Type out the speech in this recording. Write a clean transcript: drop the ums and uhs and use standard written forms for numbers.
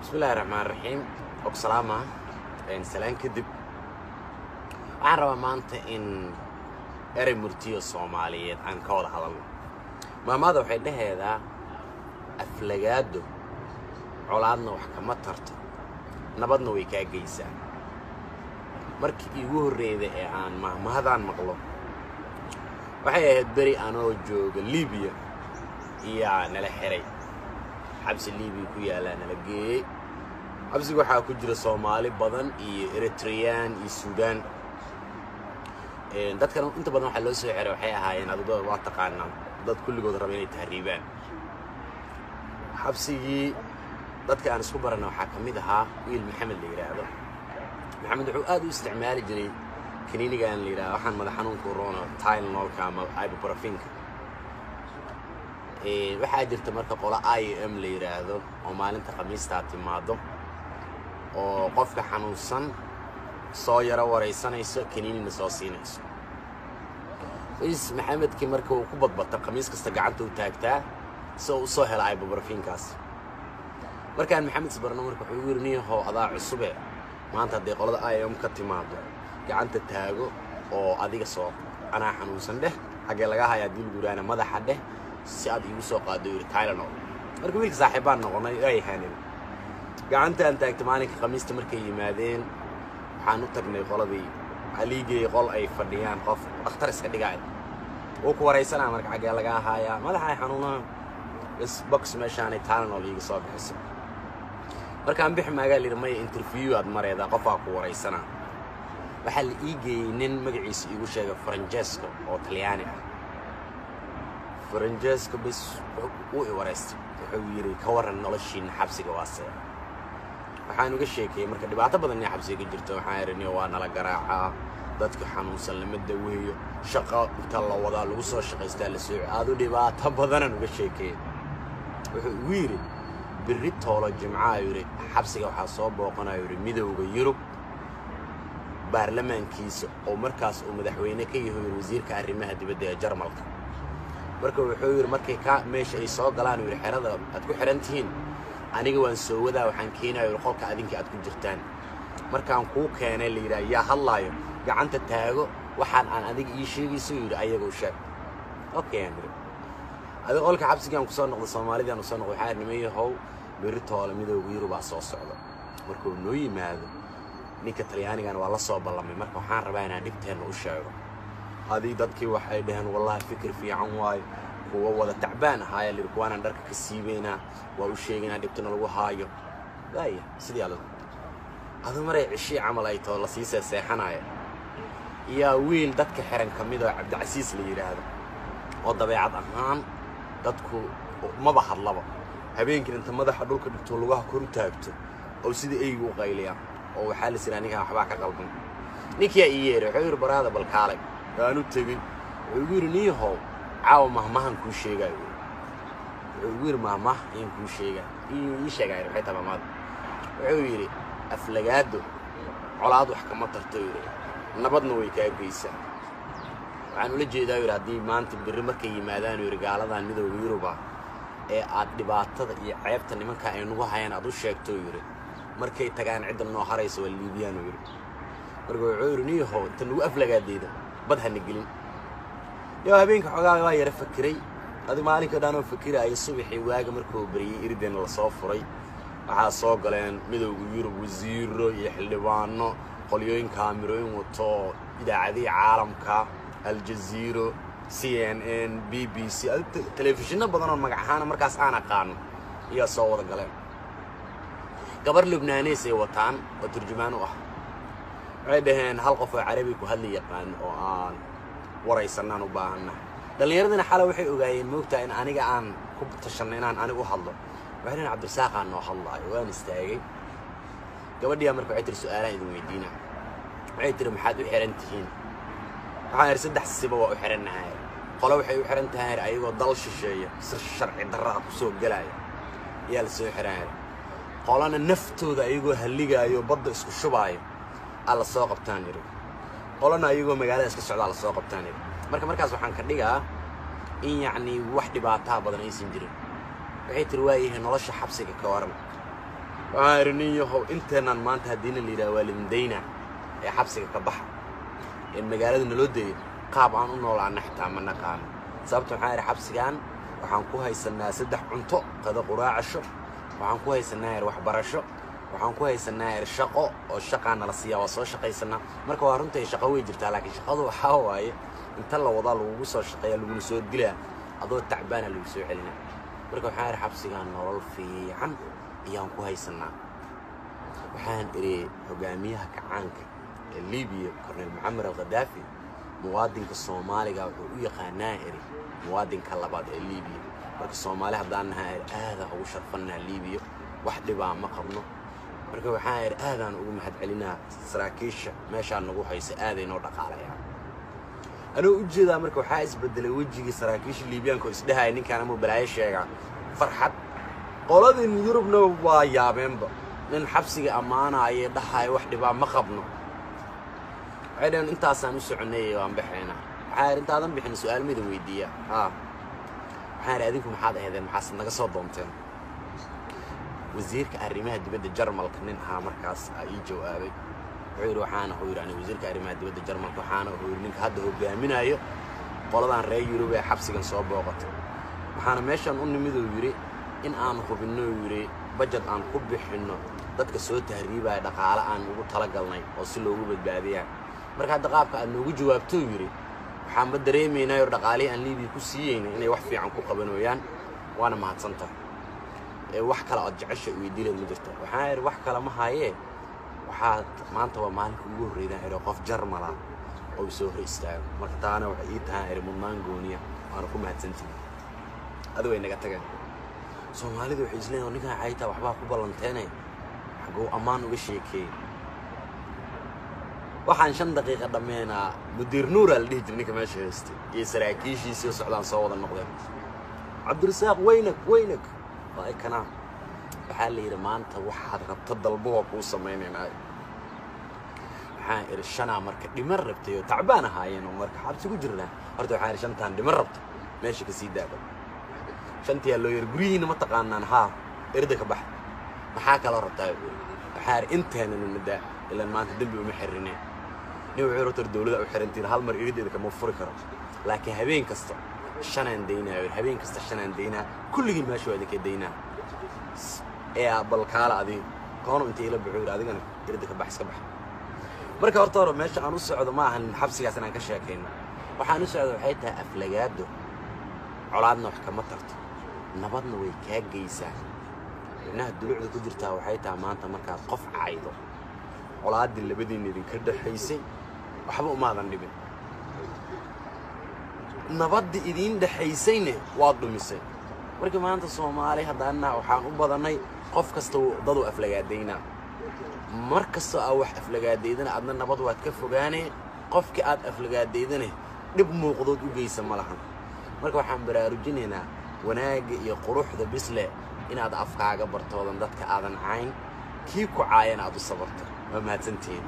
بسم الله الرحمن الرحيم وبسلامة سلام كدب waxaan rabaa maanta in eray murtiyo Soomaaliyeed aan ka wada hadalno maamada waxay dhaheedaa aflagaado colaadna wax kama tarto nabadna way ka geysaa markii igu horeeyay ee aan maamadan maqlo waxay ahayd bari anoo jooga Liibiya iyo nala xiray xabsi Liibiya ku yaala nala geeyay xabsiga waxaa ku jira Soomaali badan iyo Eritrean iyo Suudaan dadkan inta badan waxa loo soo xiray waxay ahaayeen adoo waa taqaanaa dad kulligood raba inay tahriibaan xabsigii dadka aan isku barana waxa kamid ahaa wiil maxamed la yiraahdo maxamed wuxuu aad u isticmaali jiray kaniiniga aan la yiraahdo waxaan madax xanuun ku roona Tylenolka ama ibuprofenka waxaa jirta marka qola IM la yiraahdo oo maalinta Khamiista timaado oo qofka xanuunsan soo yara wareysanayso kaniinina soo siinayso maxamed ki marka uu ku badbata Khamiis kasta gacanta u taagtaa soo helay ibuprofenkaas markaan maxamed isbarno marka wuxuu yirniyo adaa cusube maanta hadii qolada IM ka timaado gacanta taago oo adiga soo ana xanuunsan dheh xagee laga hayaa dil guraana madaxa dheh si aad igu soo qaado Tylenol marka wiilka saaxiibaan noqonay ay haaneen gacanta aan taagtay maalinka Khamiista markay yimaadeen waxaan u tagnay qoladii aliigay qol ay fadhiyaan qof dhakhtar iska dhigay oo ku wareysanaa marka xagee laga hayaa madaxa xanuunaa bas box meeshaan Tylenol iga soo bixisay markaan bixi magaal irmay interview aad mareeda qof ku wareysana waxa la iigay nin magaciisa igu sheegay Francesco oo Talyaani ah Francesco bas uu wareystay wuxuu yiri ka waran noloshiina xabsiga waasay waxaan uga sheekay marka dhibaato badan ee xabsiga jirto waxaan irinay waa nala garaaca dadka xanuunsan lama daweeyo shaqo inta la wada lagu soo shaqeystaa la soo aad u dhibaato badan uga sheekay wuxuu yiri biri toolo jimcaha yiri xabsiga waxa soo booqanayo yiri midowga Yurub baarlamaankiisa oo markaas uu madaxweyne ka yahay wasiirka arrimaha dibadda ee Jarmalka marka wuxuu yiri markay ka meesha ay soo galaan yiri xerada aad ku xirantihiin aniga waan soo wadaa waxaan keenayo qolka adinka aad ku jirtaan markaan ku keenay la yiraahdo yaa hadlaayo gacanta taago waxaan aan adiga ii sheegayso yiri ayaga u sheeg okay andri adi qolka xabsigaan ku soo noqdo Soomaalidan u soo noqdo waxaan nimeeyahay biri toole midowga Yurub soo socdo markuu noo yimaado ninka Talyaanigan waa la soo ballamay marka waxaan rabaa inaan dhibteena u sheego adii dadkii waxay dhaheen wallahi fikir fiican waay kuwa wada tacbaan ahaa ee kuwana dharka ka siibeena waa u sheegina dhibtana lagu haayo daaya sidii adu maray cishii camal ay too la siisay seexanaya iyo wiil dadka xiran kamid ah Cabdicasiis la yiraahdo oo dabeecad ahaan dadku ma bahadlaba habeenkii inta madaxa dhulka dhigto lugaha kor u taagto oo sidii ay ugu qayliya oo waxa la siraaniga waxba ka qalban ninkii ay yeeray wuxuu yiri baraada bal kaalay aanu tagay wuxuu yiri niyahow caaw mahmahan ku sheegayo wuxuu yiri mahmah in ku sheegayo waxay tabaamad wuxuu yiri aflagaado colaad wax kama tarto yiri nabadna way ka geysaa waxaan ula jeedaa yiri hadii maanta biri markay yimaadaan yiri gaaladan midowga Yurub ee aad dhibaatada iyo ceebta nimanka ay nagu hayaan aad u sheegto yiri markay tagaan cid noo harayso waa Liibiyaan yiri marka wuxuu yiri niyahow tan ugu aflagaadeeda badhana gelin يا هبينك حقا واير فكري هذه مالك دانو فكري أي صبحي واجا مركو بري إردن الصافري waxaa soo galeen midowga Yurub wasiiro iyo xildhibaano qoliyooyin kaamirooyin wato idaacadii caalamka Al Jazeera CNN BBC telefishinno badan oo magac ahaan markaas aan aqaan iyo soo wada galeen gabar Lubnaanees ay wataan oo turjumaan u ah waxay dhaheen hal qof oo Carabi ku hadli yaqaan oo aan waraysanaan u baahana dhalinyaradana xalay waxay ogaayeen moogtaa in aniga aan ku tashanay inaan anigu hadlo waxaan Cabdirasaaq aan noo hadlaayo waan istaagay gabadhii markay waxay tir su'aalaha idin weydiina waxay tir maxaad u xiran tihiin waxaan ir saddex siba waa u xiranahay qolo waxay u xiran tahay ayagoo dal shisheeya si sharci darro ah ku soo galaya yaa la soo xiran qolana naftooda ayagoo haligaayo badda isku shubaayo alla soo qabtaan yiri qolana ayagoo magaalada iska socda la soo qabtaan yiri markaas waxaan ka dhigaa in yacni wax dhibaato badan aysan jirin waxay tir waayeen nolosha xabsiga ka waran وعارنيه هو إنتنا ما أنت هدينا اللي روالين دينا حبسك كبحر المجالات النلودي قاب عن إنه عن نحت عملنا كان صابت حاري حبس كان وحنكوها يسنا سدح عنطق قد قراع الشق وحنكوها يسنا يروح برشق وحنكوها يسنا الشقة والشقة عن الصيا وصو شقة يسنا مركو هرنتي شقوي جبتها لكن شقة حواي انت الله وضع له وصو الشقة اللي بنسود قلها أضو التعبان اللي بيسوي علينا مركو حاري حبس كان نورل في عن يانكوها يسنا وحان إري هجاميها كعنك الليبي كورنيل معمر الغدافي موادين كالصومالي قاعد يقانا إري موادين كاللباد الليبي مركو الصومالي هدانها هذا هو شرفنا الليبي واحد بقى ما قبله مركو حان هذا نقول محد علينا سراكيش ماشي عن نقول هيس هذا ينور على يعني أنا وجه ذا مركو حاس بدل وجهي سراكيش الليبيان كويس ده هاي كان مو بلايش يا فرحت قولاد إن يوروب نو يا بيمبا من حبسي أمانة أي ضحاي واحد بقى ما قبله عيدان أنت أصلا سعنية وأنا بحنا عارف أنت هذا بحنا سؤال ميدو ويديا حاري أذنكم حاضر هذا المحاسن نقص ضمتين وزيرك أريمها دبد الجرمال كنين ها مركز أي جوابي عيرو حانا هو يعني وزيرك أريمها دبد الجرمال كحانا هو إنك هذا هو بيامنا أيه قولان رأي يروي حبسي كان صوب وقت وحنا ماشي نقول ميدو يري إن أنا خو بينو يري بجد أنا كوب حنو dadka soo tahriibay dhaqaale aan ugu tala galnay oo si loogu badbaadiyaa marka dhaqaabka aan ugu jawaabto yiri waxaan ba dareemeynaa dhaqaale aan liibi ku siiyeen inay wax fiican ku qabanayaan waana mahadsantahay wax kale oo jecesha u diileen ma jirto waxaan yiri wax kale ma haye waxa maanta waa maalinka ugu horeeyay inay qof Jarmal ah oo soo horiistaayo marka taana waxa ii tahay mudnaan gooniya aan ku mahadsantahay adu way naga tageen Soomaalidu waxay isleeyihiin ninka xayta waxba ku ballanteynay جو أمان وشيكي وحن 5 دقيقة دمينا مدير نور اللي جبني كمان شهستي يسراكيش يسير سعودان صوّد النقدين عبد الرزاق وينك طيب كنا بحالي رمان توحد ربط البوق وصميني معي حائر الشنا مركب دي مربتي تعبانة هاي إنه مركب حابس وجرنا أرتو حائر شنتان دي مربت ماشي كسيد دابا شنتي اللي يرجرين ما تقانن ها إردك بحر محاك الله ربطاي حار انت هنا المدة إلا ما أنت دنبي ومحرنين نيو عيرو الدولة أو حرنتين هالمر يريد إذا كمو فرقرة لكن هبين كستا الشنان دينا هبين كستا الشنان دينا كل جيل ما شو هذيك دينا إيه بالكالة هذه كانوا أنت إلى بعير هذه أنا يريدك بحث كبح مركب أرطار ماشي أنا نص عذا ما هنحبس يا سنة كشاكين وحنص عذا حيتها أفلجات ده علادنا وحكمت ترت نبضنا ويكاج جيسان إنها الدلوع ذي كدرتها وحيتها ما أنت مركز قف عايضة ولاد اللي بدي إني كده حيسي وحبوا ما ذا نبي نبض إذين ده حيسينه واضو مسي مركز ما أنت الصومالي هذانا وحان وبضناي قف كستو ضدو أفلجات دينا مركز أو أفلجات دينا عندنا نبض واتكفوا جاني قف كأد أفلجات دينا نبمو قضود وجيس ملحن مركز وحان برارجين هنا وناجي يقروح ذا بسلة إن هذا أفكار برتولن ذاتك آذن عين كيكو عاين هذا الصبرت وما تنتين